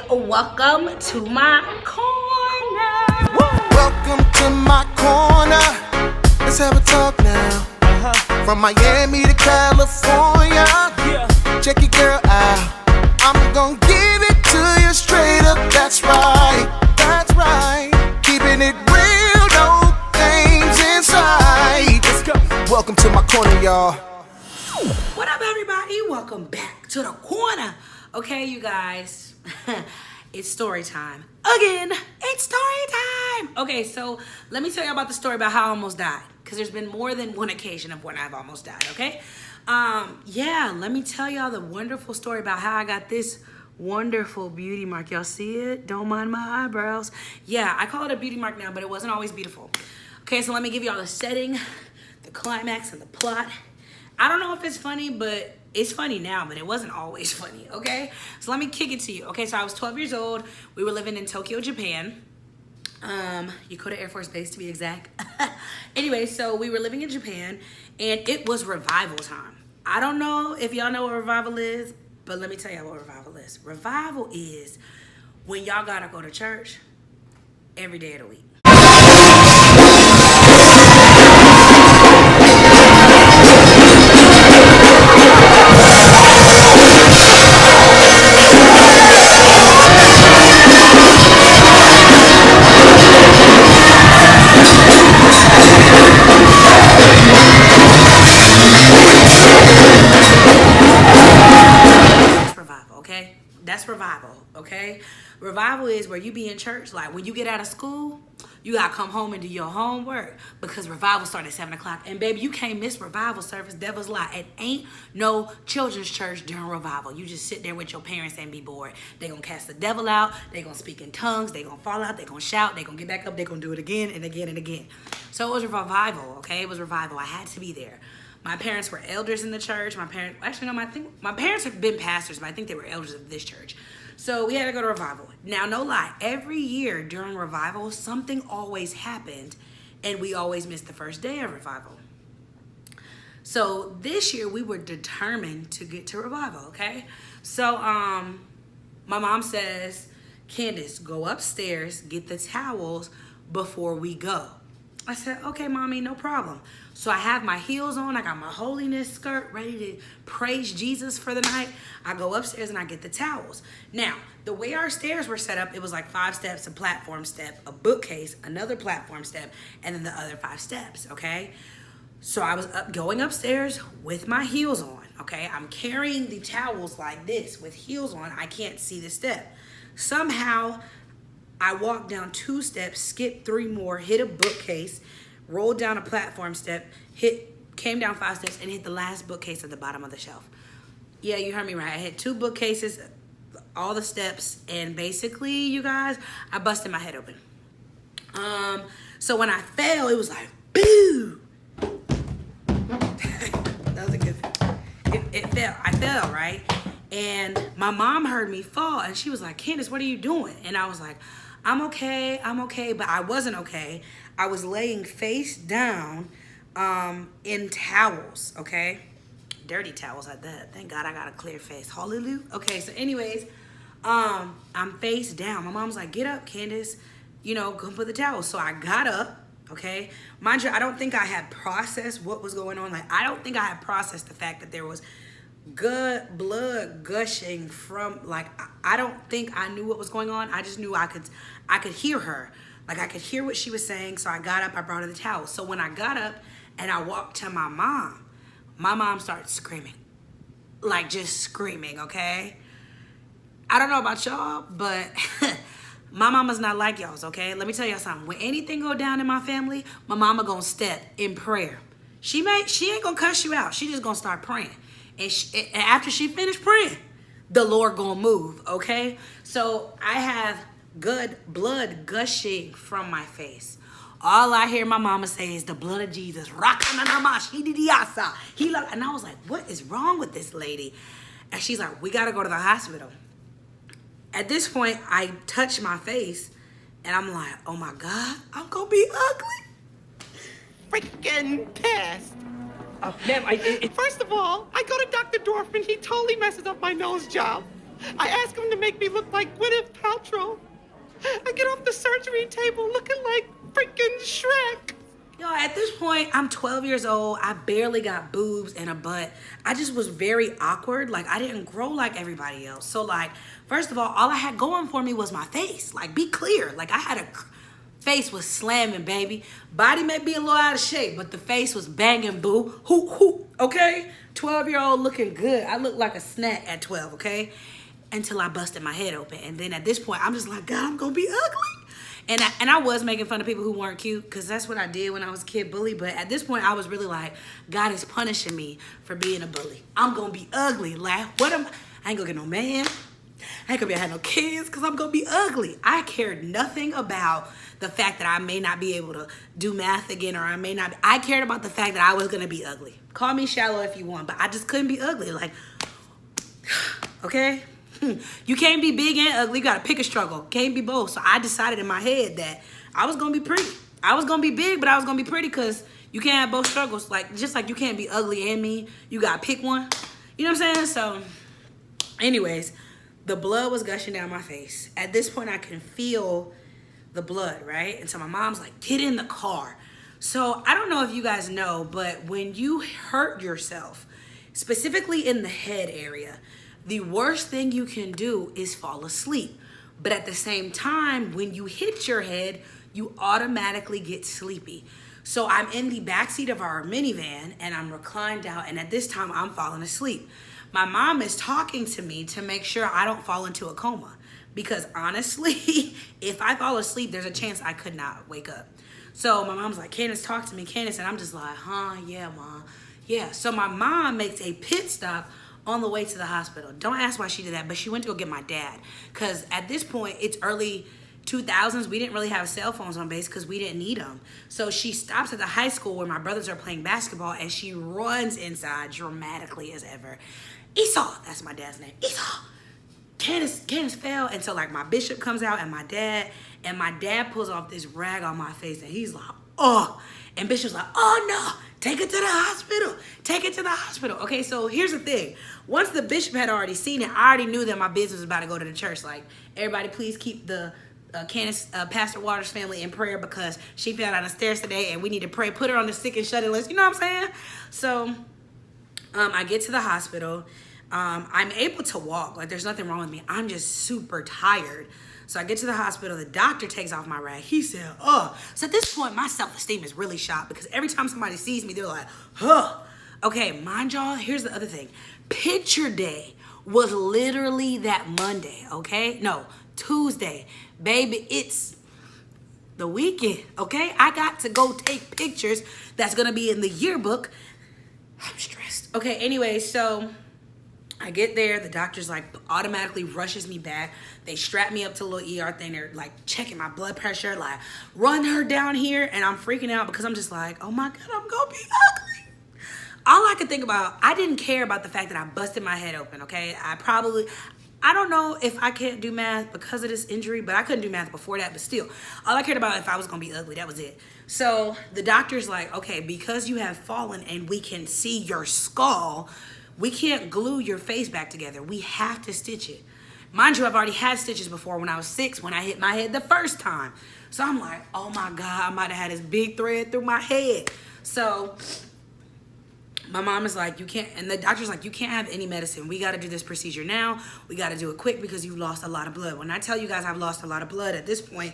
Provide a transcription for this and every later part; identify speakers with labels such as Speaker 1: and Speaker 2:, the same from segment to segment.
Speaker 1: welcome to my corner.
Speaker 2: Welcome to my corner. Let's have a talk now. From Miami to California, check your girl out. I'm gonna give it to you straight up. That's right, that's right. Keeping it real, no games inside. Let's go. Welcome to my corner, y'all.
Speaker 1: What up, everybody? Welcome back to the corner. Okay, you guys, it's story time. Again, it's story time. Okay, so let me tell you about the story about how I almost died. Because there's been more than one occasion of when I've almost died, okay? Yeah, let me tell y'all the wonderful story about how I got this wonderful beauty mark. Y'all see it? Don't mind my eyebrows. Yeah, I call it a beauty mark now, but it wasn't always beautiful. Okay, so let me give y'all the setting, the climax, and the plot. I don't know if it's funny, but it's funny now, but it wasn't always funny, okay? So let me kick it to you. Okay, so I was 12 years old. We were living in Tokyo, Japan. Yokota Air Force Base to be exact. Anyway, so we were living in Japan and it was revival time. I don't know if y'all know what revival is, but let me tell y'all what revival is. Revival is when y'all gotta go to church every day of the week. That's revival, okay? Revival is where you be in church, like when you get out of school, you gotta come home and do your homework because revival started at 7 o'clock. And baby, you can't miss revival service, devil's lie. It ain't no children's church during revival. You just sit there with your parents and be bored. They gonna cast the devil out, they gonna speak in tongues, they gonna fall out, they gonna shout, they gonna get back up, they gonna do it again and again and again. So it was revival, okay? It was revival. I had to be there. My parents were elders in the church. My parents, actually, no, I think my parents have been pastors, but I think they were elders of this church. So we had to go to revival. Now, no lie, every year during revival, something always happened, and we always missed the first day of revival. So this year, we were determined to get to revival, okay? So my mom says, Candace, go upstairs, get the towels before we go. I said, okay, mommy, no problem. So I have my heels on. I got my holiness skirt ready to praise Jesus for the night. I go upstairs and I get the towels. Now, the way our stairs were set up, it was like 5 steps, a platform step, a bookcase, another platform step, and then the other 5 steps, okay? So I was going upstairs with my heels on, okay? I'm carrying the towels like this with heels on. I can't see the step. Somehow, I walked down 2 steps, skipped 3 more, hit a bookcase, rolled down a platform step, came down 5 steps, and hit the last bookcase at the bottom of the shelf. Yeah, you heard me right. I hit 2 bookcases, all the steps, and basically, you guys, I busted my head open. So when I fell, it was like, boo! That was a good thing. It fell. I fell, right? And my mom heard me fall, and she was like, Candace, what are you doing? And I was like, I'm okay, but I wasn't okay. I was laying face down in towels, okay? Dirty towels at that. Thank God I got a clear face. Hallelujah. Okay, so anyways, I'm face down. My mom's like, get up, Candace. You know, go put the towels. So I got up, okay? Mind you, I don't think I had processed what was going on. Like, I don't think I had processed the fact that there was good blood gushing from, like, I don't think I knew what was going on. I just knew I could hear her. Like, I could hear what she was saying. So I got up, I brought her the towel. So when I got up and I walked to my mom started screaming. Like, just screaming, okay? I don't know about y'all, but my mama's not like y'all's, okay? Let me tell y'all something. When anything go down in my family, my mama gonna step in prayer. She ain't gonna cuss you out. She just gonna start praying. And after she finished praying, the Lord gonna move, okay? So I have good blood gushing from my face. All I hear my mama say is the blood of Jesus. And I was like, what is wrong with this lady? And she's like, we gotta go to the hospital. At this point, I touch my face and I'm like, oh my God, I'm gonna be ugly.
Speaker 3: Freaking pissed.
Speaker 4: Ma'am,
Speaker 3: First of all, I go to Dr. Dorfman. He totally messes up my nose job. I ask him to make me look like Gwyneth natural. I get off the surgery table looking like freaking Shrek.
Speaker 1: Yo, at this point, I'm 12 years old. I barely got boobs and a butt. I just was very awkward. Like, I didn't grow like everybody else. So, like, first of all I had going for me was my face. Like, be clear. Like, I had a face was slamming, baby. Body may be a little out of shape, but the face was banging, boo. Hoop, hoop, okay? 12-year-old looking good. I looked like a snack at 12, okay? Until I busted my head open. And then at this point, I'm just like, God, I'm gonna be ugly. And I was making fun of people who weren't cute, because that's what I did when I was a kid, bully. But at this point, I was really like, God is punishing me for being a bully. I'm gonna be ugly. Like, I ain't gonna get no man. I ain't gonna have no kids, because I'm gonna be ugly. I cared nothing about the fact that I may not be able to do math again, or I may not. I cared about the fact that I was gonna be ugly. Call me shallow if you want, but I just couldn't be ugly. Like, okay? You can't be big and ugly. You gotta pick a struggle. Can't be both. So I decided in my head that I was gonna be pretty. I was gonna be big, but I was gonna be pretty, because you can't have both struggles. Like, just like you can't be ugly and mean, you gotta pick one. You know what I'm saying? So, anyways, the blood was gushing down my face. At this point, I can feel the blood, right? And so my mom's like, get in the car. So I don't know if you guys know, but when you hurt yourself, specifically in the head area, the worst thing you can do is fall asleep. But at the same time, when you hit your head, you automatically get sleepy. So I'm in the backseat of our minivan and I'm reclined out, and at this time I'm falling asleep. My mom is talking to me to make sure I don't fall into a coma, because honestly, if I fall asleep, there's a chance I could not wake up. So my mom's like, Candace, talk to me, Candace. And I'm just like, yeah, Mom. Yeah. So my mom makes a pit stop on the way to the hospital. Don't ask why she did that, but she went to go get my dad. Because at this point, it's early 2000s. We didn't really have cell phones on base because we didn't need them. So she stops at the high school where my brothers are playing basketball, and she runs inside dramatically as ever. Esau, that's my dad's name. Esau. Candace fell. And so like my bishop comes out and my dad pulls off this rag on my face, and he's like, oh. And Bishop's like, oh no, take it to the hospital. Take it to the hospital. Okay, so here's the thing. Once the bishop had already seen it, I already knew that my business was about to go to the church. Like, everybody please keep the Candace, Pastor Waters family in prayer, because she fell down the stairs today and we need to pray. Put her on the sick and shut in list. You know what I'm saying? So I get to the hospital. I'm able to walk. Like, there's nothing wrong with me. I'm just super tired. So I get to the hospital. The doctor takes off my rag. He said, oh. So at this point, my self-esteem is really shot, because every time somebody sees me, they're like, huh. Okay, mind y'all, here's the other thing. Picture day was literally that Monday, okay? No, Tuesday. Baby, it's the weekend, okay? I got to go take pictures that's going to be in the yearbook. I'm stressed. Okay, anyway, so I get there. The doctor's like automatically rushes me back. They strap me up to a little ER thing. They're like checking my blood pressure, like run her down here. And I'm freaking out because I'm just like, oh my God, I'm going to be ugly. All I could think about, I didn't care about the fact that I busted my head open, okay? I don't know if I can't do math because of this injury, but I couldn't do math before that. But still, all I cared about if I was going to be ugly, that was it. So the doctor's like, okay, because you have fallen and we can see your skull, we can't glue your face back together. We have to stitch it. Mind you, I've already had stitches before when I was 6, when I hit my head the first time. So I'm like, oh my God, I might have had this big thread through my head. So my mom is like, you can't, and the doctor's like, you can't have any medicine. We got to do this procedure now. We got to do it quick because you've lost a lot of blood. When I tell you guys I've lost a lot of blood, at this point,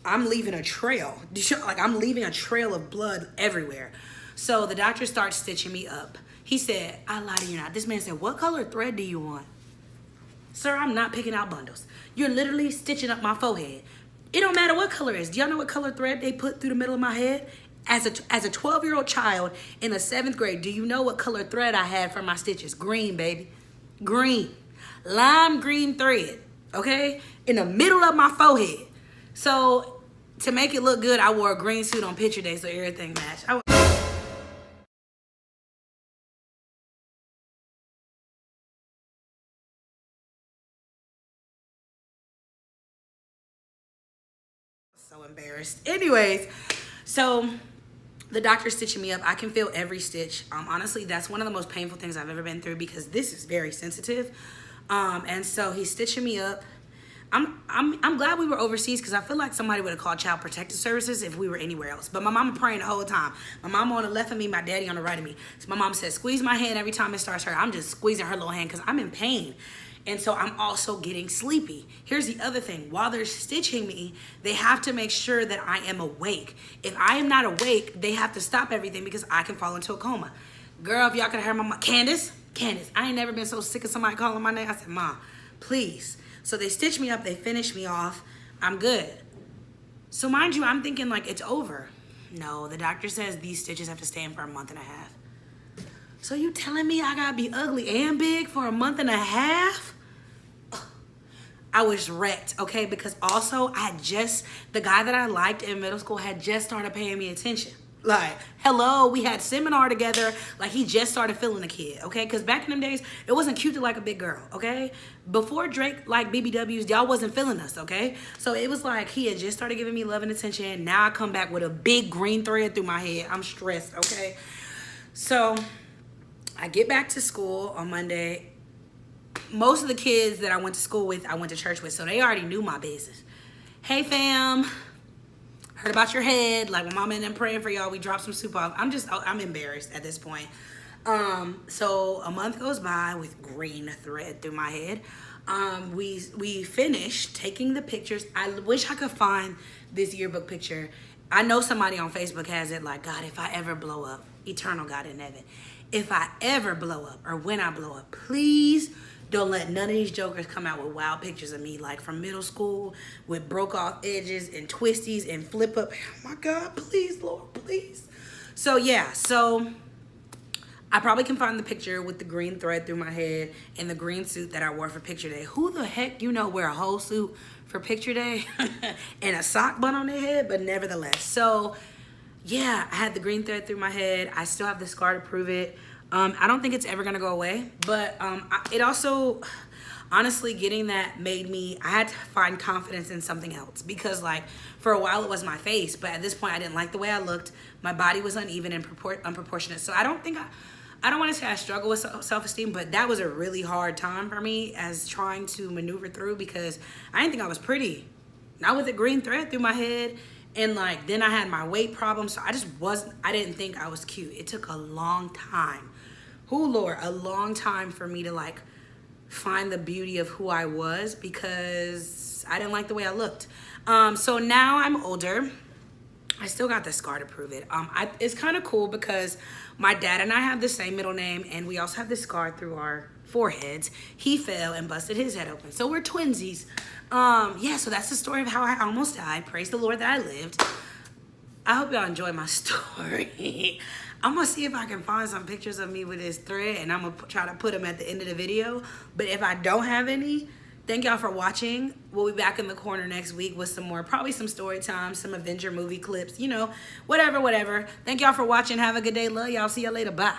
Speaker 1: I'm leaving a trail. Like, I'm leaving a trail of blood everywhere. So the doctor starts stitching me up. He said, I lie to you not. This man said, what color thread do you want? Sir, I'm not picking out bundles. You're literally stitching up my forehead. It don't matter what color it is. Do y'all know what color thread they put through the middle of my head? As a 12-year-old child in the 7th grade, do you know what color thread I had for my stitches? Green, baby. Green. Lime green thread, okay? In the middle of my forehead. So to make it look good, I wore a green suit on picture day so everything matched. So embarrassed. Anyways, so the doctor's stitching me up. I can feel every stitch. Honestly, that's one of the most painful things I've ever been through because this is very sensitive. And so he's stitching me up. I'm glad we were overseas because I feel like somebody would have called Child Protective Services if we were anywhere else. But my mama praying the whole time. My mama on the left of me, my daddy on the right of me. So my mom said, squeeze my hand every time it starts hurt. I'm just squeezing her little hand because I'm in pain. And so I'm also getting sleepy. Here's the other thing. While they're stitching me, they have to make sure that I am awake. If I am not awake, they have to stop everything because I can fall into a coma. Girl, if y'all could have heard my mom, Candace, I ain't never been so sick of somebody calling my name. I said, Mom, please. So they stitched me up, they finished me off. I'm good. So mind you, I'm thinking like it's over. No, the doctor says these stitches have to stay in for a month and a half. So you telling me I gotta be ugly and big for a month and a half? I was wrecked, okay? Because also the guy that I liked in middle school had just started paying me attention. Like, hello, we had seminar together. Like, he just started feeling the kid, okay? Because back in them days, it wasn't cute to like a big girl, okay? Before Drake liked BBWs, y'all wasn't feeling us, okay? So it was like he had just started giving me love and attention. Now I come back with a big green thread through my head. I'm stressed, okay? So I get back to school on Monday. Most of the kids that I went to school with, I went to church with, so they already knew my business. Hey, fam. Heard about your head. Like, when mama and them praying for y'all, we dropped some soup off. I'm embarrassed at this point. So a month goes by with green thread through my head. We finished taking the pictures. I wish I could find this yearbook picture. I know somebody on Facebook has it. Like, God, if I ever blow up, eternal God in heaven, if I ever blow up or when I blow up, please don't let none of these jokers come out with wild pictures of me, like from middle school with broke off edges and twisties and flip up. Oh my God, please, Lord, please. So yeah, so I probably can find the picture with the green thread through my head and the green suit that I wore for picture day. Who the heck, wear a whole suit for picture day and a sock bun on their head? But nevertheless, so yeah, I had the green thread through my head. I still have the scar to prove it. I don't think it's ever gonna go away, but it also, honestly, getting that made me, I had to find confidence in something else because like for a while it was my face, but at this point I didn't like the way I looked. My body was uneven and unproportionate. So I don't want to say I struggle with self-esteem, but that was a really hard time for me as trying to maneuver through because I didn't think I was pretty. Not with the green thread through my head. And like, then I had my weight problem. So I didn't think I was cute. It took a long time. Oh Lord, a long time for me to like find the beauty of who I was because I didn't like the way I looked. So now I'm older. I still got the scar to prove it. It's kind of cool because my dad and I have the same middle name and we also have the scar through our foreheads. He fell and busted his head open. So we're twinsies. Yeah, so that's the story of how I almost died. Praise the Lord that I lived. I hope y'all enjoy my story. I'm gonna see if I can find some pictures of me with this thread and I'm gonna try to put them at the end of the video. But if I don't have any, thank y'all for watching. We'll be back in the corner next week with some more, probably some story time, some Avenger movie clips, whatever. Thank y'all for watching. Have a good day. Love y'all. See y'all later. Bye.